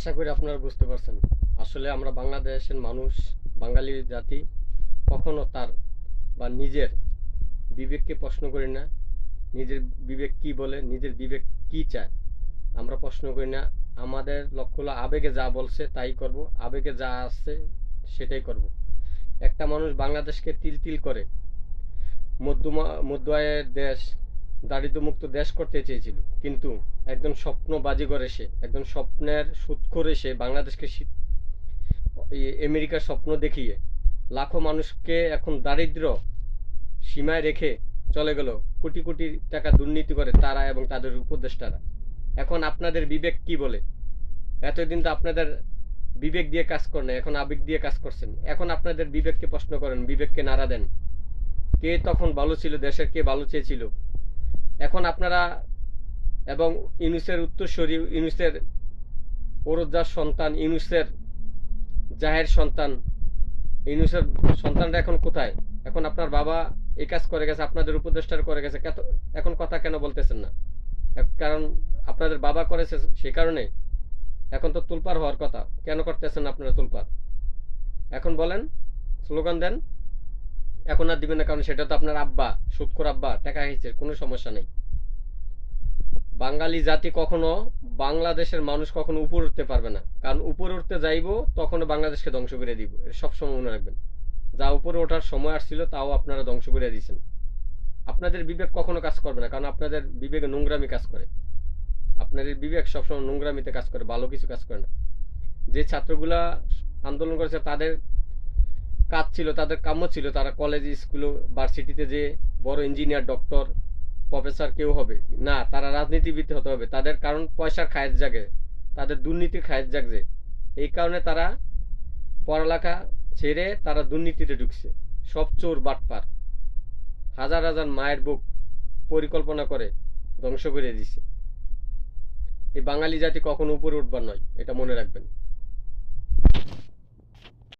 আশা করি আপনারা বুঝতে পারছেন। আসলে আমরা বাংলাদেশের মানুষ, বাঙালি জাতি কখনো তার বা নিজের বিবেককে প্রশ্ন করি না। নিজের বিবেক কি বলে, নিজের বিবেক কি চায়, আমরা প্রশ্ন করি না। আমাদের লক্ষ্য হলো আবেগে যা বলছে তাই করব, আবেগে যা আসছে সেটাই করব। একটা মানুষ বাংলাদেশকে তিল তিল করে মধ্য আয়ের দেশ, দারিদ্র্যমুক্ত দেশ করতে চেয়েছিল, কিন্তু একজন স্বপ্ন বাজিঘর এসে, একজন স্বপ্নের সুৎখোর এসে বাংলাদেশকে আমেরিকার স্বপ্ন দেখিয়ে লাখো মানুষকে এখন দারিদ্র সীমায় রেখে চলে গেল। কোটি কোটি টাকা দুর্নীতি করে তারা এবং তাদের উপদেষ্টারা। এখন আপনাদের বিবেক কি বলে? এতদিন তো আপনাদের বিবেক দিয়ে কাজ করেন, এখন আবেগ দিয়ে কাজ করছেন। এখন আপনাদের বিবেককে প্রশ্ন করেন, বিবেককে নাড়া দেন। কে তখন ভালো ছিল, দেশের কে ভালো চেয়েছিল? এখন আপনারা এবং ইউনুসের উত্তরসূরি, ইউনুসের ওরজ্জার সন্তান, ইউনুসের জাহের সন্তান, ইউনুসের সন্তানরা এখন কোথায়? এখন আপনার বাবা এই কাজ করে গেছে, আপনাদের উপদেষ্টার করে গেছে, এখন কথা কেন বলতেছেন না? কারণ আপনাদের বাবা করেছে, সে কারণে এখন তো তুলপার হওয়ার কথা, কেন করতেছেন আপনারা তুলপার? এখন বলেন, স্লোগান দেন। এখন আর দিবেন না, কারণ সেটা তো আপনার আব্বা, সুদখোর আব্বা টাকা খাইছে, কোনো সমস্যা নেই। বাঙালি জাতি কখনো, বাংলাদেশের মানুষ কখনো উপরে উঠতে পারবে না, কারণ উপরে উঠতে যাইবো তখন বাংলাদেশকে ধ্বংস করে দিব। সবসময় মনে রাখবেন, যা উপরে ওঠার সময় আসছিল তাও আপনারা ধ্বংস করে দিয়েছেন। আপনাদের বিবেক কখনো কাজ করবে না, কারণ আপনাদের বিবেকে নোংরামি কাজ করে। আপনাদের বিবেক সবসময় নোংরামিতে কাজ করে, ভালো কিছু কাজ করে না। যে ছাত্রগুলা আন্দোলন করেছে তাদের কাজ ছিল, তাদের কাম্য ছিল তারা কলেজ, স্কুল, ভার্সিটিতে যে বড় ইঞ্জিনিয়ার, ডক্টর, প্রফেসর কেউ হবে না, তারা রাজনীতিবিদ হতে হবে। তাদের কারণ পয়সার খায়ের জাগে, তাদের দুর্নীতির খায়ের জাগছে। এই কারণে তারা পড়ালেখা ছেড়ে তারা দুর্নীতিতে ঢুকছে। সব চোর বাটপার, হাজার হাজার মায়ের বুক পরিকল্পনা করে ধ্বংস করে দিচ্ছে। এই বাঙালি জাতি কখনো উপরে উঠবার নয়, এটা মনে রাখবেন।